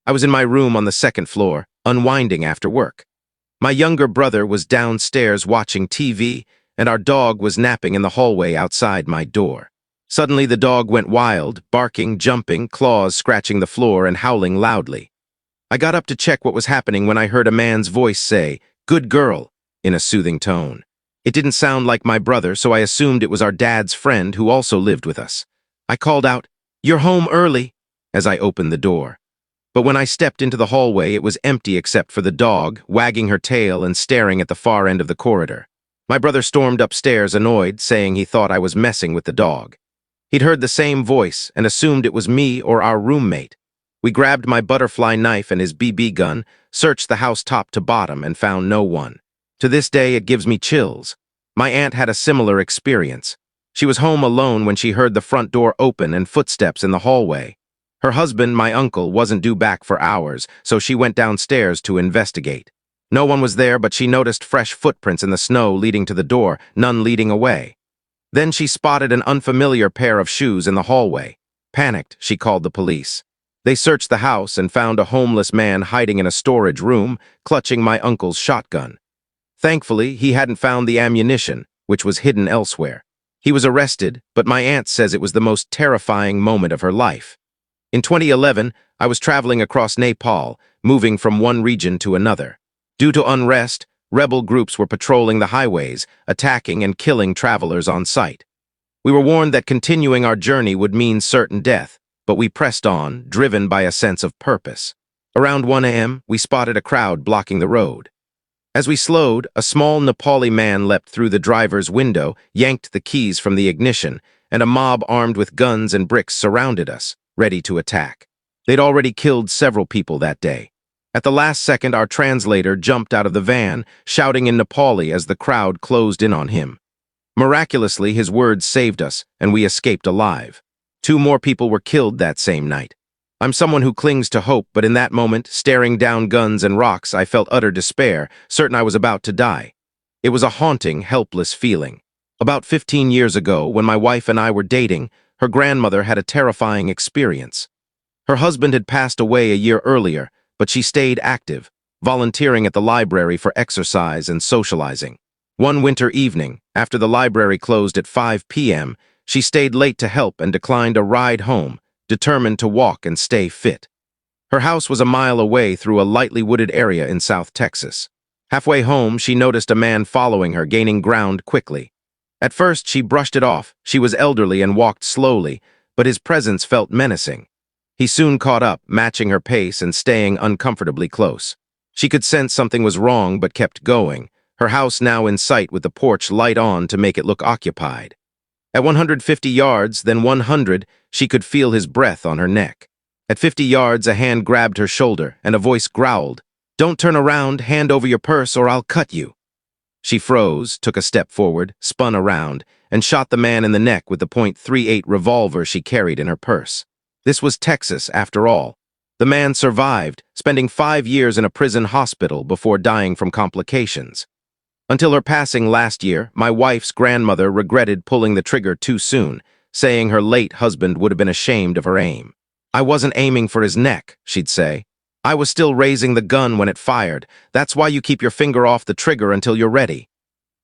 I was in my room on the second floor, unwinding after work. My younger brother was downstairs watching TV, and our dog was napping in the hallway outside my door. Suddenly the dog went wild, barking, jumping, claws scratching the floor and howling loudly. I got up to check what was happening when I heard a man's voice say, "Good girl," in a soothing tone. It didn't sound like my brother, so I assumed it was our dad's friend who also lived with us. I called out, "You're home early," as I opened the door. But when I stepped into the hallway, it was empty except for the dog, wagging her tail and staring at the far end of the corridor. My brother stormed upstairs, annoyed, saying he thought I was messing with the dog. He'd heard the same voice and assumed it was me or our roommate. We grabbed my butterfly knife and his BB gun, searched the house top to bottom, and found no one. To this day, it gives me chills. My aunt had a similar experience. She was home alone when she heard the front door open and footsteps in the hallway. Her husband, my uncle, wasn't due back for hours, so she went downstairs to investigate. No one was there, but she noticed fresh footprints in the snow leading to the door, none leading away. Then she spotted an unfamiliar pair of shoes in the hallway. Panicked, she called the police. They searched the house and found a homeless man hiding in a storage room, clutching my uncle's shotgun. Thankfully, he hadn't found the ammunition, which was hidden elsewhere. He was arrested, but my aunt says it was the most terrifying moment of her life. In 2011, I was traveling across Nepal, moving from one region to another. Due to unrest, rebel groups were patrolling the highways, attacking and killing travelers on sight. We were warned that continuing our journey would mean certain death, but we pressed on, driven by a sense of purpose. Around 1 a.m., we spotted a crowd blocking the road. As we slowed, a small Nepali man leapt through the driver's window, yanked the keys from the ignition, and a mob armed with guns and bricks surrounded us, ready to attack. They'd already killed several people that day. At the last second, our translator jumped out of the van, shouting in Nepali as the crowd closed in on him. Miraculously, his words saved us, and we escaped alive. 2 more people were killed that same night. I'm someone who clings to hope, but in that moment, staring down guns and rocks, I felt utter despair, certain I was about to die. It was a haunting, helpless feeling. About 15 years ago, when my wife and I were dating, her grandmother had a terrifying experience. Her husband had passed away a year earlier, but she stayed active, volunteering at the library for exercise and socializing. One winter evening, after the library closed at 5 p.m., she stayed late to help and declined a ride home, determined to walk and stay fit. Her house was a mile away through a lightly wooded area in South Texas. Halfway home, she noticed a man following her, gaining ground quickly. At first, she brushed it off. She was elderly and walked slowly, but his presence felt menacing. He soon caught up, matching her pace and staying uncomfortably close. She could sense something was wrong but kept going, her house now in sight with the porch light on to make it look occupied. At 150 yards, then 100, she could feel his breath on her neck. At 50 yards, a hand grabbed her shoulder and a voice growled, "Don't turn around, hand over your purse or I'll cut you." She froze, took a step forward, spun around, and shot the man in the neck with the .38 revolver she carried in her purse. This was Texas, after all. The man survived, spending 5 years in a prison hospital before dying from complications. Until her passing last year, my wife's grandmother regretted pulling the trigger too soon, saying her late husband would have been ashamed of her aim. "I wasn't aiming for his neck," she'd say. "I was still raising the gun when it fired. That's why you keep your finger off the trigger until you're ready."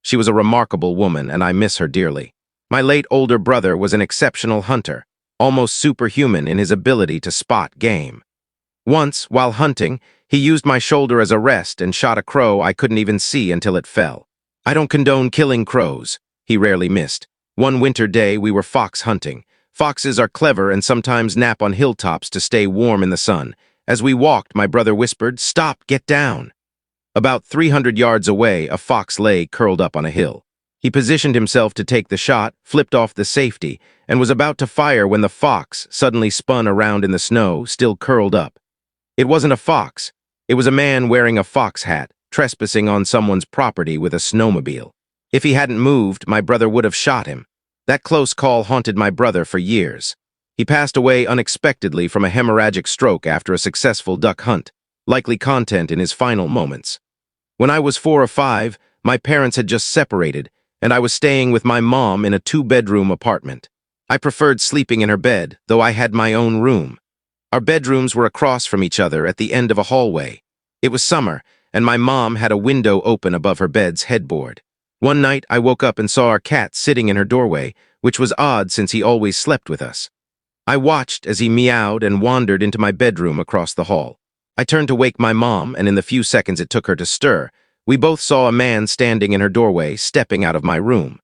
She was a remarkable woman, and I miss her dearly. My late older brother was an exceptional hunter, almost superhuman in his ability to spot game. Once, while hunting, he used my shoulder as a rest and shot a crow I couldn't even see until it fell. I don't condone killing crows. He rarely missed. One winter day, we were fox hunting. Foxes are clever and sometimes nap on hilltops to stay warm in the sun. As we walked, my brother whispered, "Stop, get down." About 300 yards away, a fox lay curled up on a hill. He positioned himself to take the shot, flipped off the safety, and was about to fire when the fox suddenly spun around in the snow, still curled up. It wasn't a fox. It was a man wearing a fox hat, trespassing on someone's property with a snowmobile. If he hadn't moved, my brother would have shot him. That close call haunted my brother for years. He passed away unexpectedly from a hemorrhagic stroke after a successful duck hunt, likely content in his final moments. When I was 4 or 5, my parents had just separated, and I was staying with my mom in a 2-bedroom apartment. I preferred sleeping in her bed, though I had my own room. Our bedrooms were across from each other at the end of a hallway. It was summer, and my mom had a window open above her bed's headboard. One night, I woke up and saw our cat sitting in her doorway, which was odd since he always slept with us. I watched as he meowed and wandered into my bedroom across the hall. I turned to wake my mom, and in the few seconds it took her to stir, we both saw a man standing in her doorway, stepping out of my room.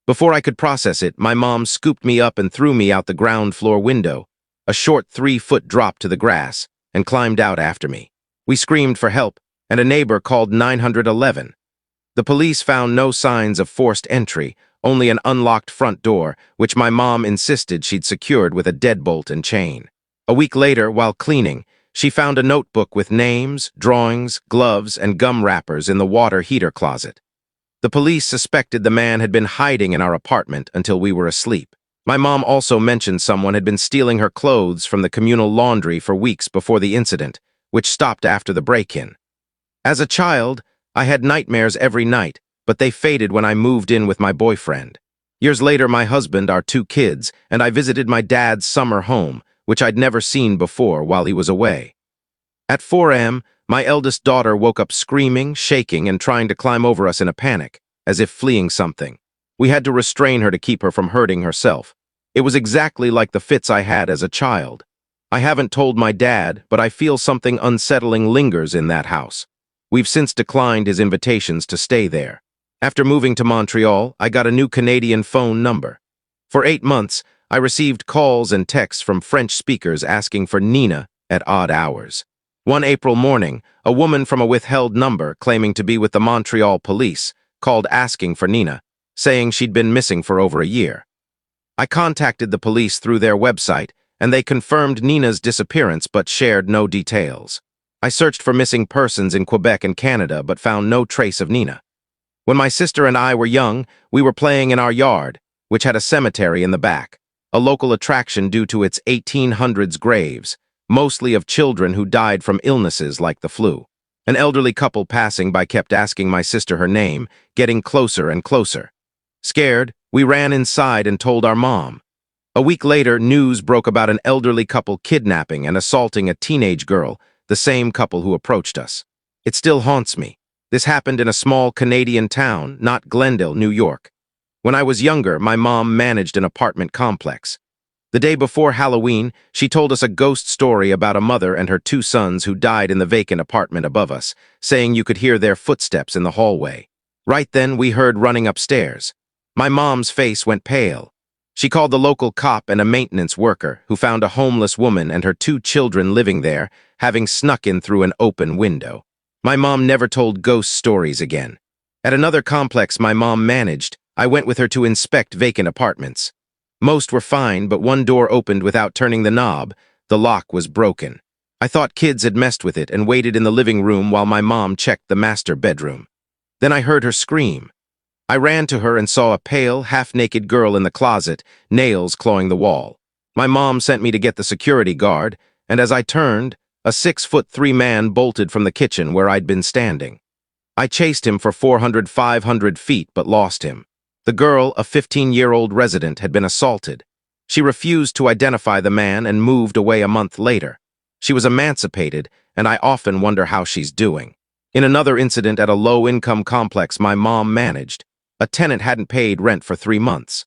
Before I could process it, my mom scooped me up and threw me out the ground floor window, a short 3-foot drop to the grass, and climbed out after me. We screamed for help, and a neighbor called 911. The police found no signs of forced entry, only an unlocked front door, which my mom insisted she'd secured with a deadbolt and chain. A week later, while cleaning, she found a notebook with names, drawings, gloves, and gum wrappers in the water heater closet. The police suspected the man had been hiding in our apartment until we were asleep. My mom also mentioned someone had been stealing her clothes from the communal laundry for weeks before the incident, which stopped after the break-in. As a child, I had nightmares every night, but they faded when I moved in with my boyfriend. Years later, my husband, our 2 kids, and I visited my dad's summer home, which I'd never seen before while he was away. At 4 a.m., my eldest daughter woke up screaming, shaking, and trying to climb over us in a panic, as if fleeing something. We had to restrain her to keep her from hurting herself. It was exactly like the fits I had as a child. I haven't told my dad, but I feel something unsettling lingers in that house. We've since declined his invitations to stay there. After moving to Montreal, I got a new Canadian phone number. For 8 months, I received calls and texts from French speakers asking for Nina at odd hours. One April morning, a woman from a withheld number claiming to be with the Montreal police called asking for Nina, saying she'd been missing for over a year. I contacted the police through their website, and they confirmed Nina's disappearance but shared no details. I searched for missing persons in Quebec and Canada but found no trace of Nina. When my sister and I were young, we were playing in our yard, which had a cemetery in the back, a local attraction due to its 1800s graves, mostly of children who died from illnesses like the flu. An elderly couple passing by kept asking my sister her name, getting closer and closer. Scared, we ran inside and told our mom. A week later, news broke about an elderly couple kidnapping and assaulting a teenage girl, the same couple who approached us. It still haunts me. This happened in a small Canadian town, not Glendale, New York. When I was younger, my mom managed an apartment complex. The day before Halloween, she told us a ghost story about a mother and her 2 sons who died in the vacant apartment above us, saying you could hear their footsteps in the hallway. Right then, we heard running upstairs. My mom's face went pale. She called the local cop and a maintenance worker, who found a homeless woman and her 2 children living there, having snuck in through an open window. My mom never told ghost stories again. At another complex my mom managed, I went with her to inspect vacant apartments. Most were fine, but one door opened without turning the knob. The lock was broken. I thought kids had messed with it and waited in the living room while my mom checked the master bedroom. Then I heard her scream. I ran to her and saw a pale, half-naked girl in the closet, nails clawing the wall. My mom sent me to get the security guard, and as I turned, a 6'3" man bolted from the kitchen where I'd been standing. I chased him for 400-500 feet but lost him. The girl, a 15-year-old resident, had been assaulted. She refused to identify the man and moved away a month later. She was emancipated, and I often wonder how she's doing. In another incident at a low-income complex my mom managed, a tenant hadn't paid rent for 3 months.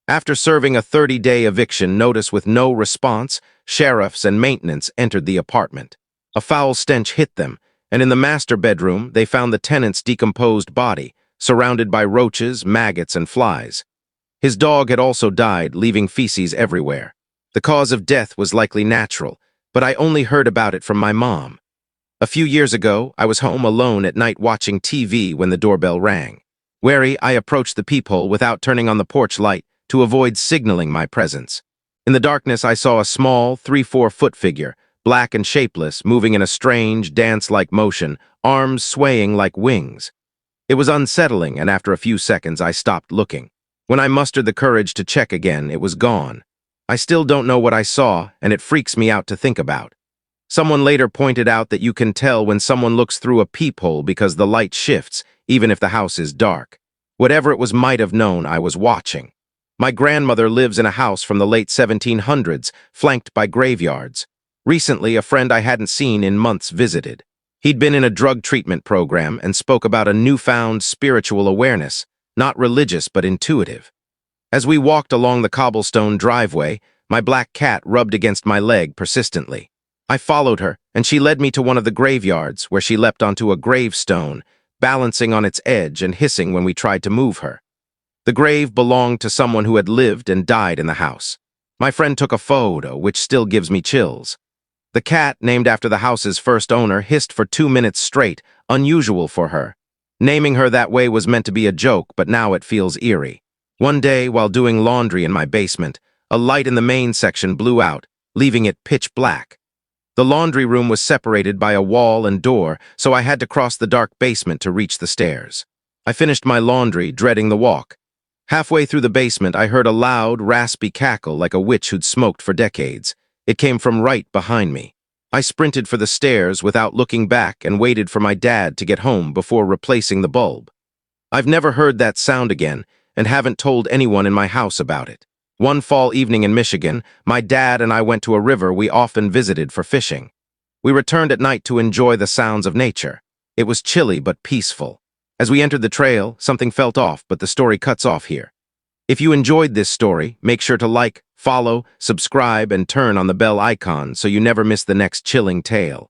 After serving a 30-day eviction notice with no response, sheriffs and maintenance entered the apartment. A foul stench hit them, and in the master bedroom they found the tenant's decomposed body, surrounded by roaches, maggots, and flies. His dog had also died, leaving feces everywhere. The cause of death was likely natural, but I only heard about it from my mom. A few years ago, I was home alone at night watching TV when the doorbell rang. Wary, I approached the peephole without turning on the porch light to avoid signaling my presence. In the darkness, I saw a small, 3-4 foot figure, black and shapeless, moving in a strange, dance-like motion, arms swaying like wings. It was unsettling, and after a few seconds, I stopped looking. When I mustered the courage to check again, it was gone. I still don't know what I saw, and it freaks me out to think about. Someone later pointed out that you can tell when someone looks through a peephole because the light shifts, even if the house is dark. Whatever it was might have known I was watching. My grandmother lives in a house from the late 1700s, flanked by graveyards. Recently, a friend I hadn't seen in months visited. He'd been in a drug treatment program and spoke about a newfound spiritual awareness, not religious but intuitive. As we walked along the cobblestone driveway, my black cat rubbed against my leg persistently. I followed her, and she led me to one of the graveyards, where she leapt onto a gravestone, balancing on its edge and hissing when we tried to move her. The grave belonged to someone who had lived and died in the house. My friend took a photo, which still gives me chills. The cat, named after the house's first owner, hissed for 2 minutes straight, unusual for her. Naming her that way was meant to be a joke, but now it feels eerie. One day, while doing laundry in my basement, a light in the main section blew out, leaving it pitch black. The laundry room was separated by a wall and door, so I had to cross the dark basement to reach the stairs. I finished my laundry, dreading the walk. Halfway through the basement, I heard a loud, raspy cackle like a witch who'd smoked for decades. It came from right behind me. I sprinted for the stairs without looking back and waited for my dad to get home before replacing the bulb. I've never heard that sound again and haven't told anyone in my house about it. One fall evening in Michigan, my dad and I went to a river we often visited for fishing. We returned at night to enjoy the sounds of nature. It was chilly but peaceful. As we entered the trail, something felt off, but the story cuts off here. If you enjoyed this story, make sure to like, follow, subscribe, and turn on the bell icon so you never miss the next chilling tale.